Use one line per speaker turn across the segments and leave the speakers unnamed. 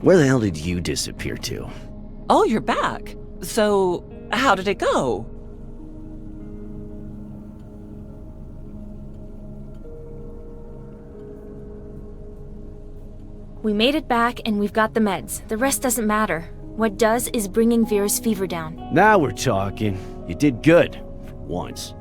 Where the hell did you disappear to?
Oh, you're back. So, how did it go?
We made it back and we've got the meds. The rest doesn't matter. What does is bringing Vera's fever down.
Now we're talking. You did good, for once.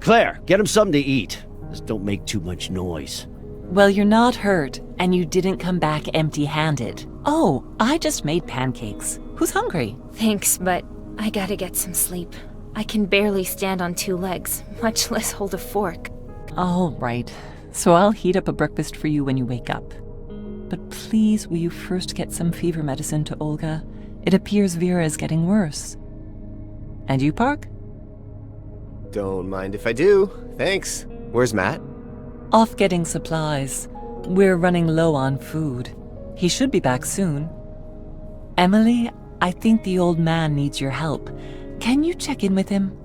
Claire, get him something to eat. Just don't make too much noise.
Well, you're not hurt, and you didn't come back empty-handed. Oh, I just made pancakes. Who's hungry?
Thanks, but I gotta get some sleep. I can barely stand on 2 legs, much less hold a fork.
All right. So I'll heat up a breakfast for you when you wake up. But please, will you first get some fever medicine to Olga? It appears Vera is getting worse. And you, Park?
Don't mind if I do. Thanks. Where's Matt?
Off getting supplies. We're running low on food. He should be back soon. Emily, I think the old man needs your help. Can you check in with him?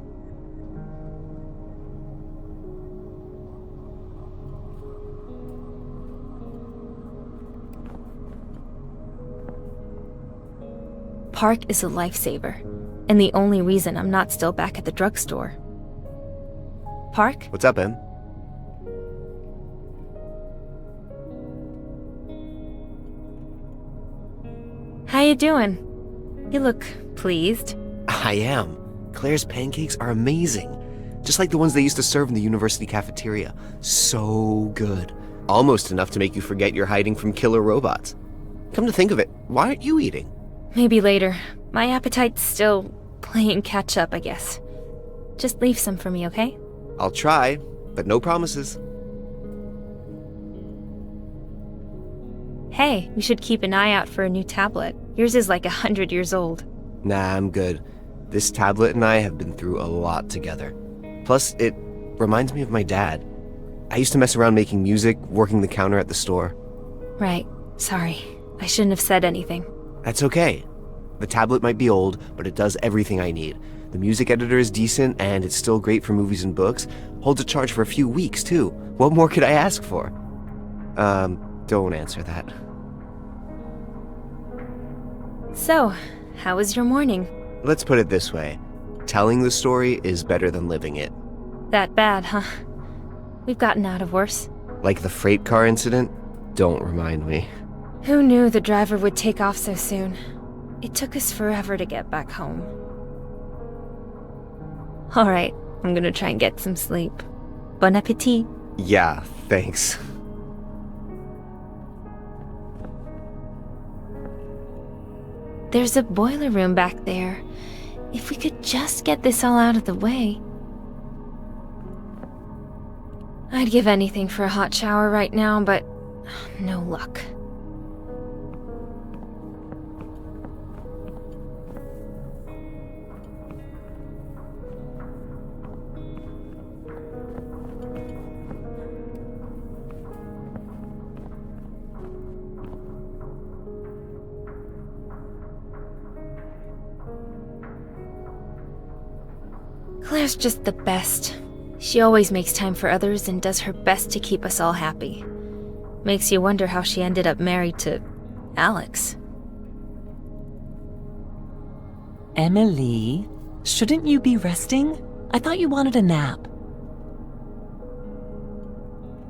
Park is a lifesaver, and the only reason I'm not still back at the drugstore. Park?
What's up, Em?
How you doing? You look pleased.
I am. Claire's pancakes are amazing. Just like the ones they used to serve in the university cafeteria. So good. Almost enough to make you forget you're hiding from killer robots. Come to think of it, why aren't you eating?
Maybe later. My appetite's still playing catch up, I guess. Just leave some for me, okay?
I'll try, but no promises.
Hey, we should keep an eye out for a new tablet. Yours is like 100 years old.
Nah, I'm good. This tablet and I have been through a lot together. Plus, it reminds me of my dad. I used to mess around making music, working the counter at the store.
Right. Sorry. I shouldn't have said anything.
That's okay. The tablet might be old, but it does everything I need. The music editor is decent, and it's still great for movies and books. Holds a charge for a few weeks, too. What more could I ask for? Don't answer that.
So, how was your morning?
Let's put it this way. Telling the story is better than living it.
That bad, huh? We've gotten out of worse.
Like the freight car incident? Don't remind me.
Who knew the driver would take off so soon? It took us forever to get back home. Alright, I'm gonna try and get some sleep. Bon appetit.
Yeah, thanks.
There's a boiler room back there. If we could just get this all out of the way. I'd give anything for a hot shower right now, but no luck. Claire's just the best. She always makes time for others and does her best to keep us all happy. Makes you wonder how she ended up married to Alex.
Emily, shouldn't you be resting? I thought you wanted a nap.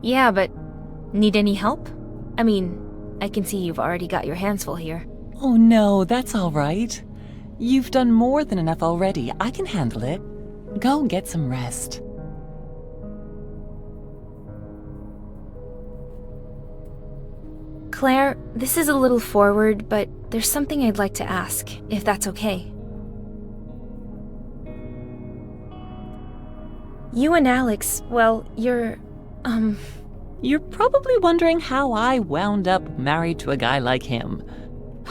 Yeah, but need any help? I mean, I can see you've already got your hands full here.
Oh no, that's all right. You've done more than enough already. I can handle it. Go get some rest.
Claire, this is a little forward, but there's something I'd like to ask, if that's okay. You and Alex, well, you're
You're probably wondering how I wound up married to a guy like him.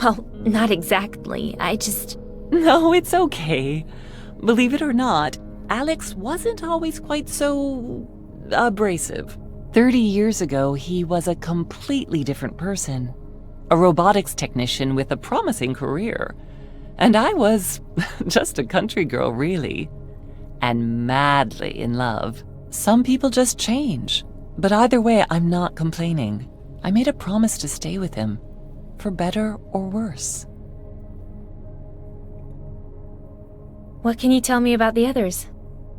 well, not exactly.
No, it's okay. Believe it or not, Alex wasn't always quite so abrasive. 30 years ago, he was a completely different person. A robotics technician with a promising career. And I was just a country girl, really. And madly in love. Some people just change. But either way, I'm not complaining. I made a promise to stay with him. for better or worse.
What can you tell me about the others?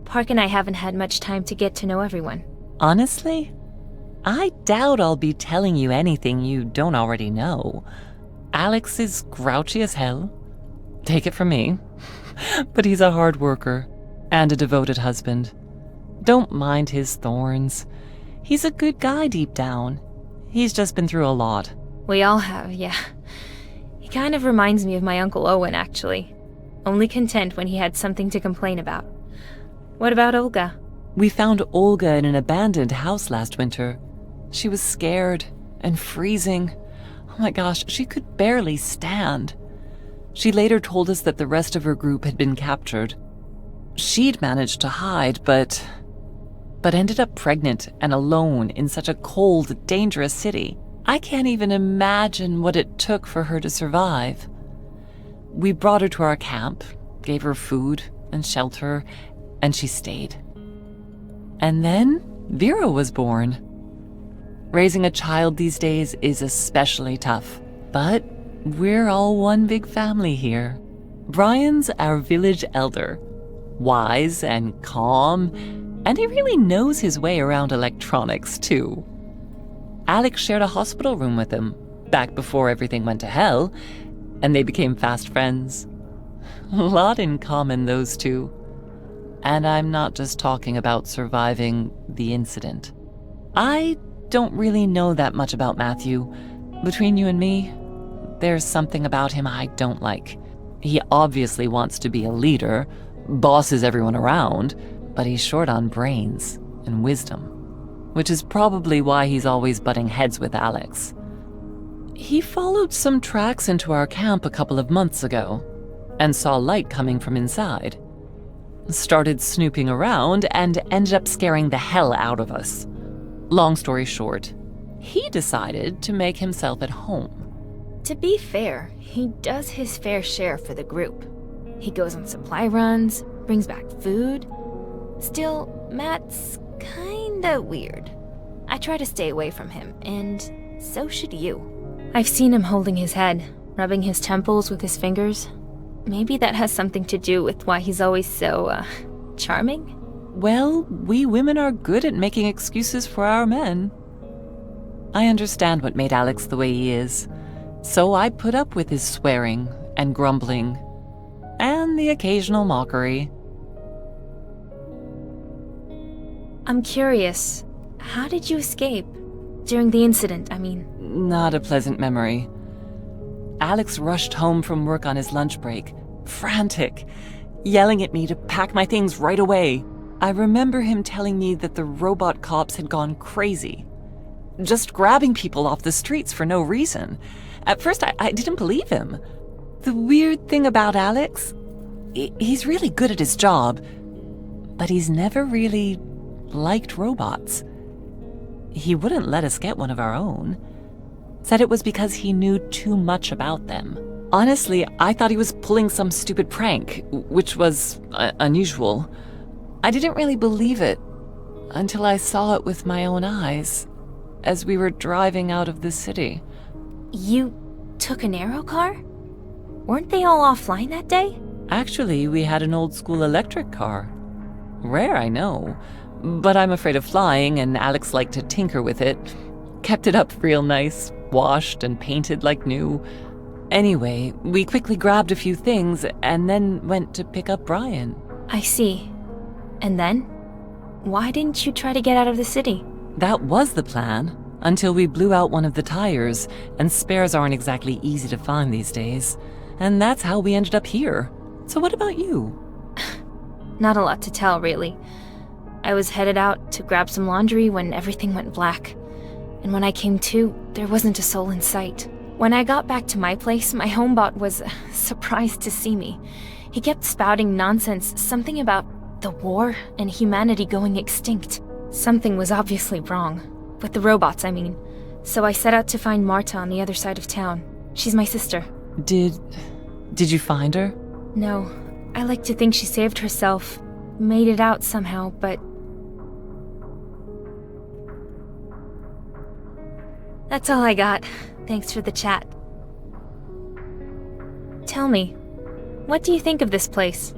Park and I haven't had much time to get to know everyone.
Honestly, I doubt I'll be telling you anything you don't already know. Alex is grouchy as hell. Take it from me. But he's a hard worker and a devoted husband. Don't mind his thorns. He's a good guy deep down. He's just been through a lot.
We all have, yeah. He kind of reminds me of my Uncle Owen, actually. Only content when he had something to complain about. What about Olga?
We found Olga in an abandoned house last winter. She was scared and freezing. Oh my gosh, she could barely stand. She later told us that the rest of her group had been captured. She'd managed to hide, but ended up pregnant and alone in such a cold, dangerous city. I can't even imagine what it took for her to survive. We brought her to our camp, gave her food and shelter, and she stayed. And then Vera was born. Raising a child these days is especially tough, but we're all one big family here. Brian's our village elder, wise and calm, and he really knows his way around electronics too. Alex shared a hospital room with him back before everything went to hell, and they became fast friends. A lot in common, those two. And I'm not just talking about surviving the incident. I don't really know that much about Matthew. Between you and me, there's something about him I don't like. He obviously wants to be a leader, bosses everyone around, but he's short on brains and wisdom, which is probably why he's always butting heads with Alex. He followed some tracks into our camp a couple of months ago and saw light coming from inside. Started snooping around and ended up scaring the hell out of us. Long story short, he decided to make himself at home.
To be fair, he does his fair share for the group. He goes on supply runs, brings back food. Still, Matt's kinda weird. I try to stay away from him, and so should you. I've seen him holding his head, rubbing his temples with his fingers. Maybe that has something to do with why he's always so, charming?
Well, we women are good at making excuses for our men. I understand what made Alex the way he is, so I put up with his swearing and grumbling, and the occasional mockery.
I'm curious, how did you escape? During the incident, I mean.
Not a pleasant memory. Alex rushed home from work on his lunch break, frantic, yelling at me to pack my things right away. I remember him telling me that the robot cops had gone crazy, just grabbing people off the streets for no reason. At first, I didn't believe him. The weird thing about Alex, he's really good at his job, but he's never really liked robots. He wouldn't let us get one of our own. Said it was because he knew too much about them. Honestly, I thought he was pulling some stupid prank, which was unusual. I didn't really believe it until I saw it with my own eyes as we were driving out of the city.
You took an aero car? Weren't they all offline that day?
Actually, we had an old school electric car. Rare, I know, but I'm afraid of flying, and Alex liked to tinker with it. Kept it up real nice, washed and painted like new. Anyway, we quickly grabbed a few things and then went to pick up Brian.
I see. And then? Why didn't you try to get out of the city?
That was the plan, until we blew out one of the tires, and spares aren't exactly easy to find these days. And that's how we ended up here. So what about you?
Not a lot to tell, really. I was headed out to grab some laundry when everything went black. And when I came to, there wasn't a soul in sight. When I got back to my place, my homebot was surprised to see me. He kept spouting nonsense, something about the war and humanity going extinct. Something was obviously wrong. With the robots, I mean. So I set out to find Marta on the other side of town. She's my sister.
Did you find her?
No. I like to think she saved herself, made it out somehow, but... That's all I got. Thanks for the chat. Tell me, what do you think of this place?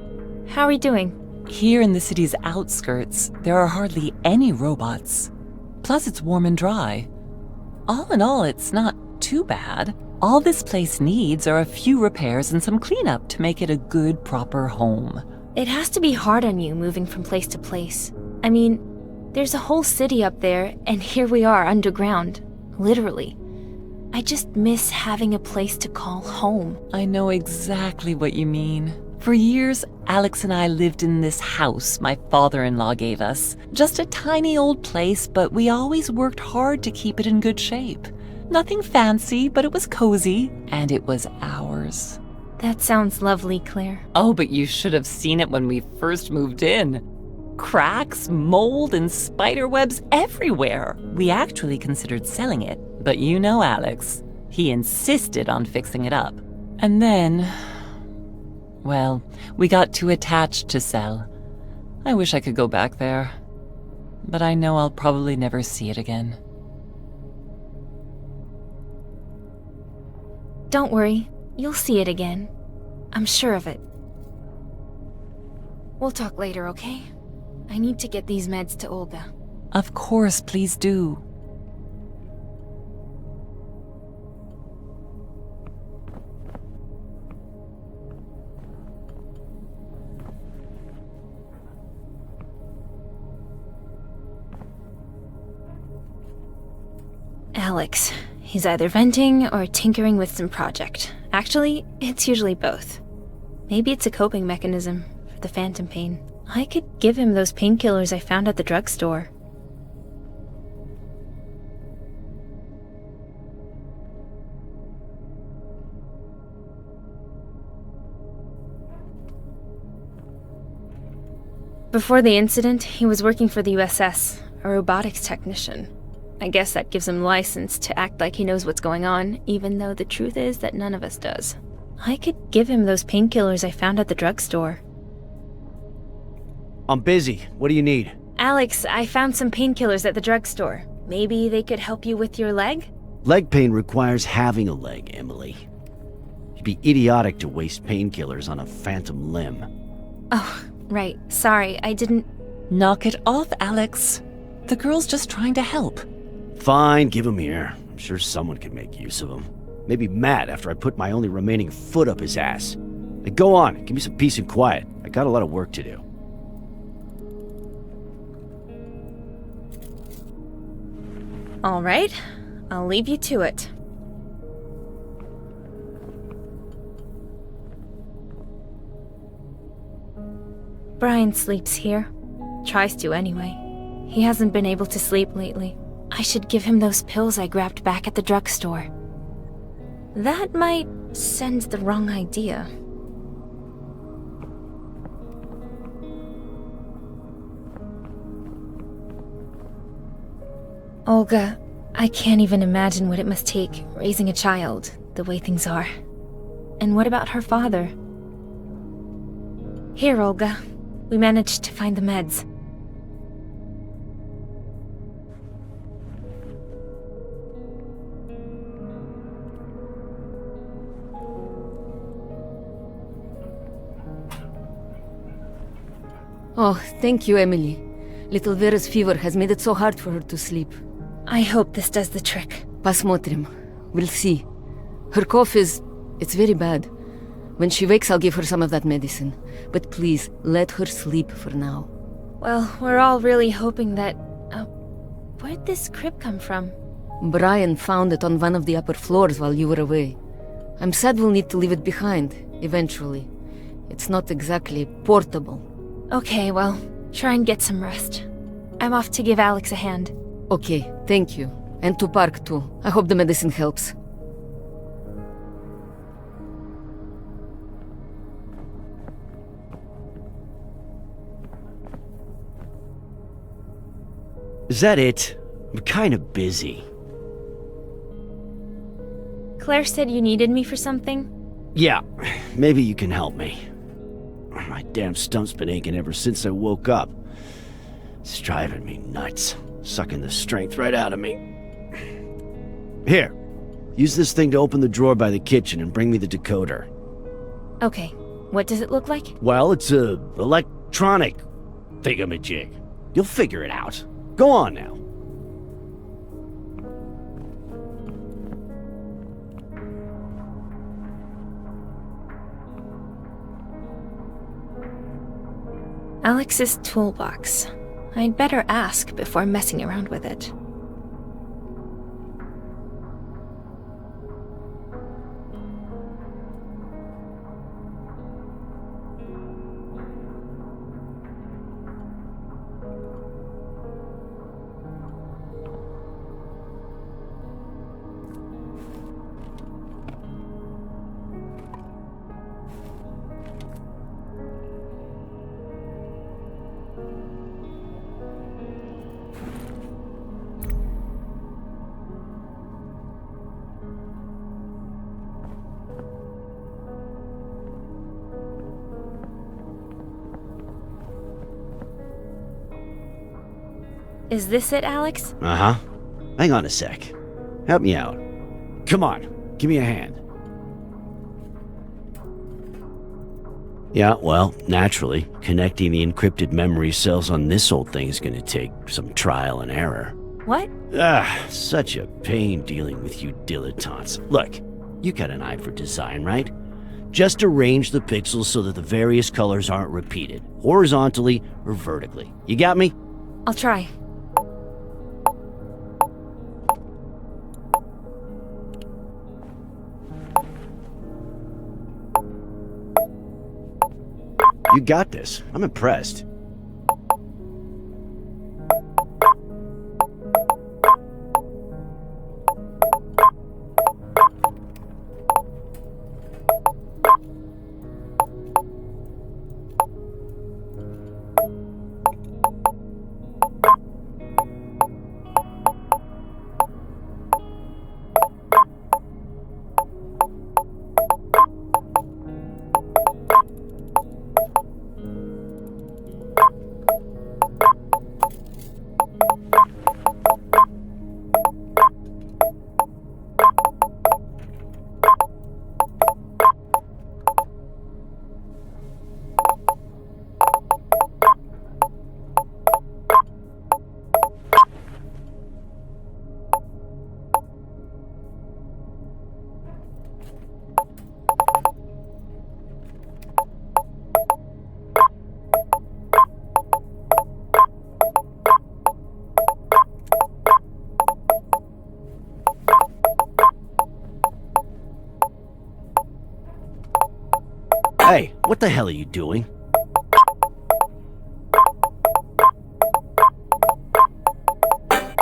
How are we doing?
Here in the city's outskirts, there are hardly any robots. Plus, it's warm and dry. All in all, it's not too bad. All this place needs are a few repairs and some cleanup to make it a good, proper home.
It has to be hard on you moving from place to place. I mean, there's a whole city up there, and here we are underground. Literally. I just miss having a place to call home.
I know exactly what you mean. For years, Alex and I lived in this house my father-in-law gave us. Just a tiny old place, but we always worked hard to keep it in good shape. Nothing fancy, but it was cozy, and it was ours.
That sounds lovely, Claire.
Oh, but you should have seen it when we first moved in. Cracks, mold, and spider webs everywhere. We actually considered selling it, but you know Alex. He insisted on fixing it up. And then, well, we got too attached to sell. I wish I could go back there, but I know I'll probably never see it again.
Don't worry, you'll see it again. I'm sure of it. We'll talk later, okay? I need to get these meds to Olga.
Of course, please do.
Alex. He's either venting or tinkering with some project. Actually, it's usually both. Maybe it's a coping mechanism for the phantom pain. I could give him those painkillers I found at the drugstore. Before the incident, he was working for the USS, a robotics technician. I guess that gives him license to act like he knows what's going on, even though the truth is that none of us does. I could give him those painkillers I found at the drugstore.
I'm busy. What do you need?
Alex, I found some painkillers at the drugstore. Maybe they could help you with your leg?
Leg pain requires having a leg, Emily. You'd be idiotic to waste painkillers on a phantom limb.
Oh, right. Sorry, I didn't...
Knock it off, Alex. The girl's just trying to help.
Fine, give him here. I'm sure someone can make use of him. Maybe Matt after I put my only remaining foot up his ass. Hey, go on, give me some peace and quiet. I got a lot of work to do.
All right, I'll leave you to it. Brian sleeps here. Tries to anyway. He hasn't been able to sleep lately. I should give him those pills I grabbed back at the drugstore. That might send the wrong idea. Olga, I can't even imagine what it must take raising a child the way things are. And what about her father? Here, Olga. We managed to find the meds.
Oh, thank you, Emily. Little Vera's fever has made it so hard for her to sleep.
I hope this does the trick.
Pasmotrim. We'll see. Her cough it's very bad. When she wakes, I'll give her some of that medicine. But please, let her sleep for now.
Well, we're all really hoping that... where'd this crib come from?
Brian found it on one of the upper floors while you were away. I'm sad we'll need to leave it behind, eventually. It's not exactly portable.
Okay, well, try and get some rest. I'm off to give Alex a hand.
Okay, thank you. And to Park, too. I hope the medicine helps.
Is that it? I'm kind of busy.
Claire said you needed me for something?
Yeah, maybe you can help me. My damn stump's been aching ever since I woke up. It's driving me nuts, sucking the strength right out of me. Here, use this thing to open the drawer by the kitchen and bring me the decoder.
Okay, what does it look like?
Well, it's a electronic thingamajig. You'll figure it out. Go on now.
Alex's toolbox. I'd better ask before messing around with it. Is this it, Alex?
Uh-huh. Hang on a sec. Help me out. Come on, give me a hand. Yeah, well, naturally, connecting the encrypted memory cells on this old thing is gonna take some trial and error.
What?
Such a pain dealing with you dilettantes. Look, you got an eye for design, right? Just arrange the pixels so that the various colors aren't repeated, horizontally or vertically. You got me?
I'll try.
You got this. I'm impressed. Hey, what the hell are you doing?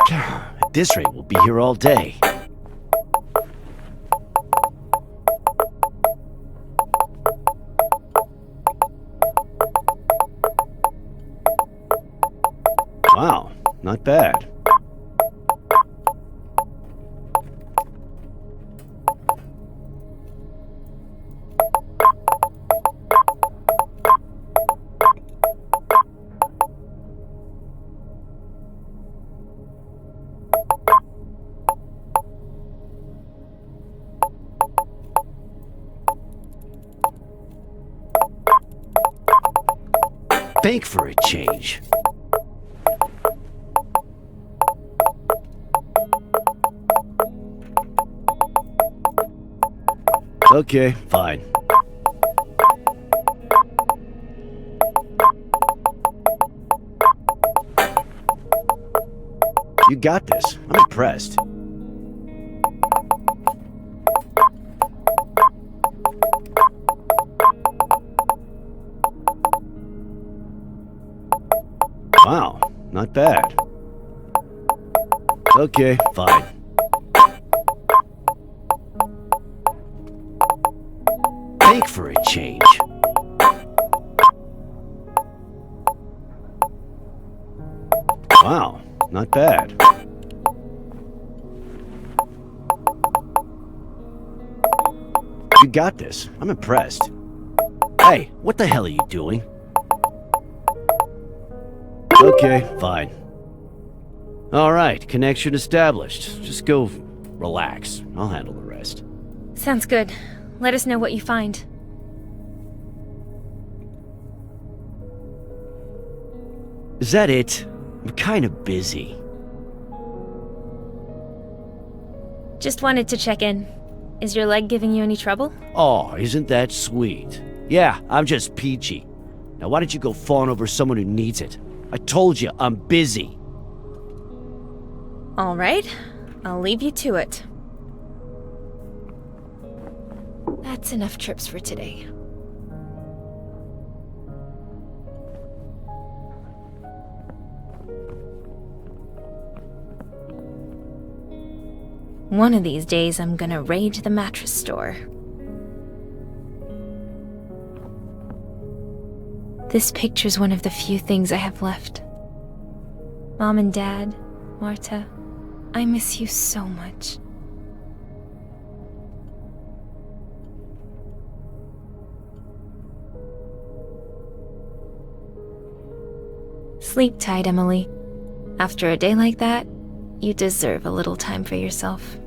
At this rate, we'll be here all day. Wow, not bad. Bank for a change. Okay, fine. You got this. I'm impressed. Wow, not bad. Okay, fine. Bank for a change. Wow, not bad. You got this. I'm impressed. Hey, what the hell are you doing? Okay, fine. Alright, connection established. Just go relax. I'll handle the rest.
Sounds good. Let us know what you find.
Is that it? I'm kind of busy.
Just wanted to check in. Is your leg giving you any trouble?
Oh, isn't that sweet? Yeah, I'm just peachy. Now why don't you go fawn over someone who needs it? I told you, I'm busy.
All right, I'll leave you to it. That's enough trips for today. One of these days, I'm gonna raid the mattress store. This picture's one of the few things I have left. Mom and Dad, Marta, I miss you so much. Sleep tight, Emily. After a day like that, you deserve a little time for yourself.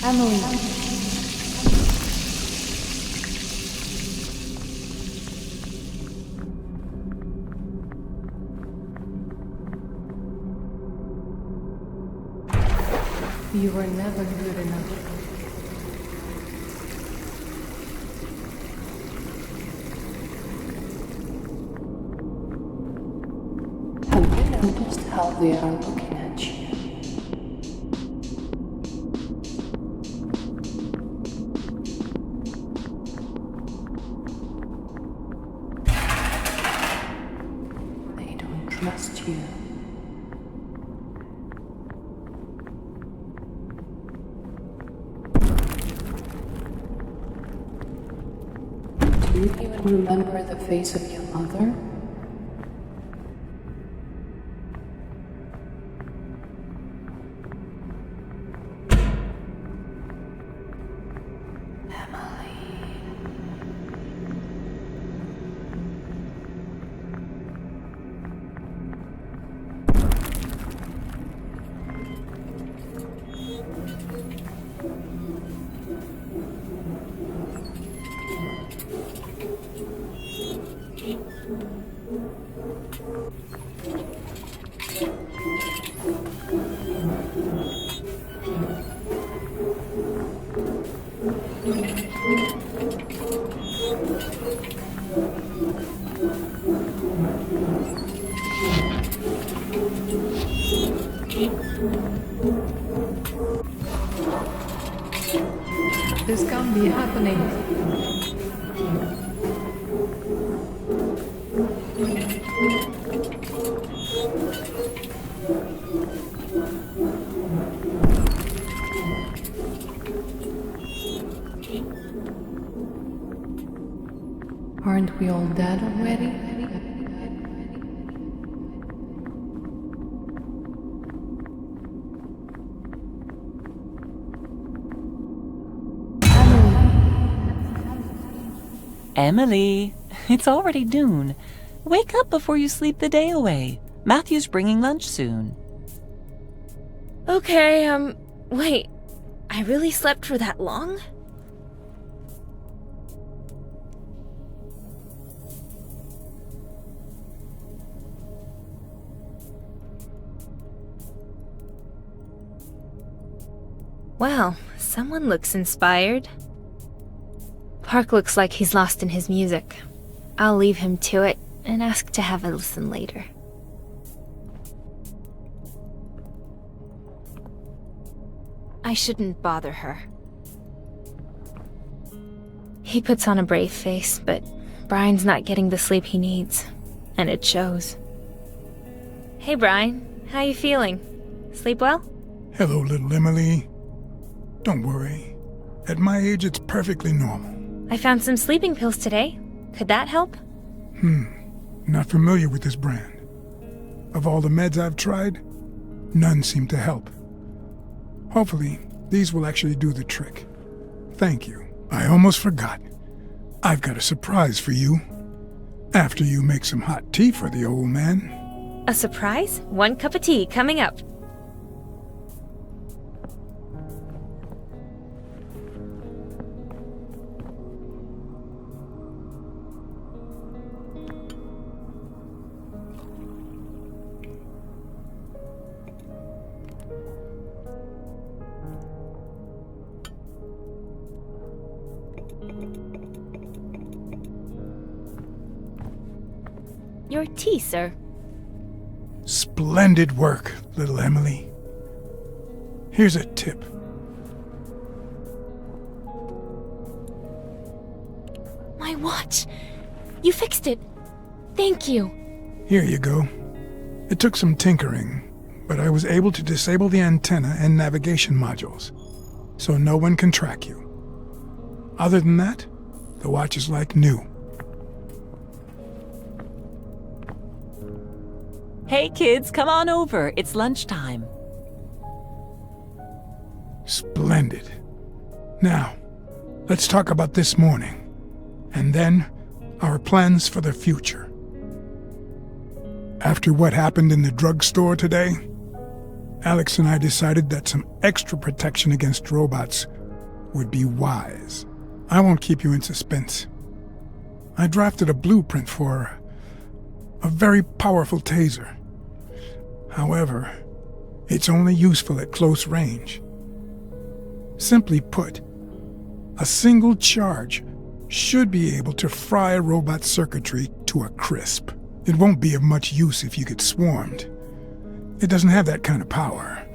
Emily. You were never good enough. Have you noticed how they are looking at you? They don't trust you. Do you even remember the face of your mother? This can't be happening. Aren't we all dead already?
Emily, it's already noon. Wake up before you sleep the day away. Matthew's bringing lunch soon.
Okay, wait. I really slept for that long? Well, someone looks inspired. Park looks like he's lost in his music. I'll leave him to it and ask to have a listen later. I shouldn't bother her. He puts on a brave face, but Brian's not getting the sleep he needs, and it shows. Hey Brian, how you feeling? Sleep well?
Hello, little Emily. Don't worry. At my age, it's perfectly normal.
I found some sleeping pills today. Could that help?
Not familiar with this brand. Of all the meds I've tried, none seem to help. Hopefully, these will actually do the trick. Thank you. I almost forgot. I've got a surprise for you. After you make some hot tea for the old man.
A surprise? 1 cup of tea coming up. Your tea, sir.
Splendid work, little Emily. Here's a tip.
My watch! You fixed it! Thank you!
Here you go. It took some tinkering, but I was able to disable the antenna and navigation modules, so no one can track you. Other than that, the watch is like new.
Hey kids, come on over. It's lunchtime.
Splendid. Now, let's talk about this morning, and then our plans for the future. After what happened in the drugstore today, Alex and I decided that some extra protection against robots would be wise. I won't keep you in suspense. I drafted a blueprint for a very powerful taser. However, it's only useful at close range. Simply put, a single charge should be able to fry a robot's circuitry to a crisp. It won't be of much use if you get swarmed. It doesn't have that kind of power,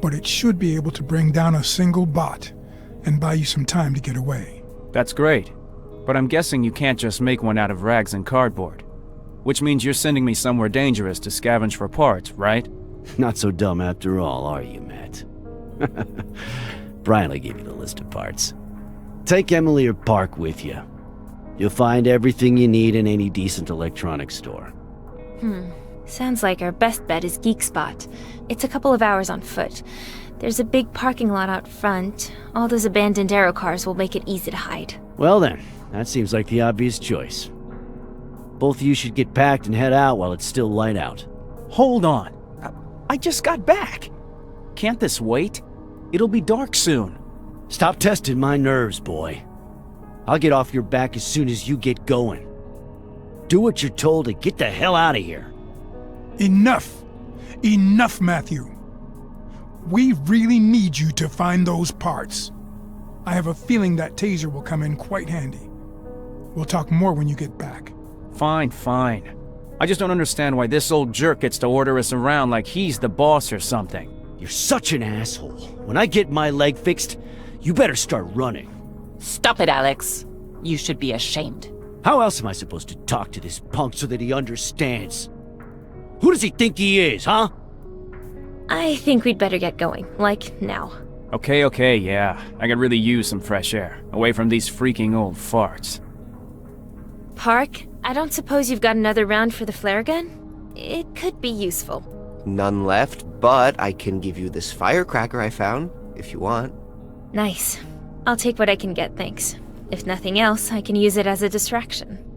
but it should be able to bring down a single bot and buy you some time to get away.
That's great, but I'm guessing you can't just make one out of rags and cardboard. Which means you're sending me somewhere dangerous to scavenge for parts, right?
Not so dumb after all, are you, Matt? Brian will give you the list of parts. Take Emily or Park with you. You'll find everything you need in any decent electronics store.
Sounds like our best bet is Geek Spot. It's a couple of hours on foot. There's a big parking lot out front. All those abandoned aero cars will make it easy to hide.
Well then, that seems like the obvious choice. Both of you should get packed and head out while it's still light out.
Hold on. I just got back. Can't this wait? It'll be dark soon.
Stop testing my nerves, boy. I'll get off your back as soon as you get going. Do what you're told and get the hell out of here.
Enough! Enough, Matthew! We really need you to find those parts. I have a feeling that taser will come in quite handy. We'll talk more when you get back.
Fine. I just don't understand why this old jerk gets to order us around like he's the boss or something.
You're such an asshole. When I get my leg fixed, you better start running.
Stop it, Alex. You should be ashamed.
How else am I supposed to talk to this punk so that he understands? Who does he think he is, huh?
I think we'd better get going, like now.
Okay, yeah. I could really use some fresh air, away from these freaking old farts.
Park, I don't suppose you've got another round for the flare gun? It could be useful.
None left, but I can give you this firecracker I found, if you want.
Nice. I'll take what I can get, thanks. If nothing else, I can use it as a distraction.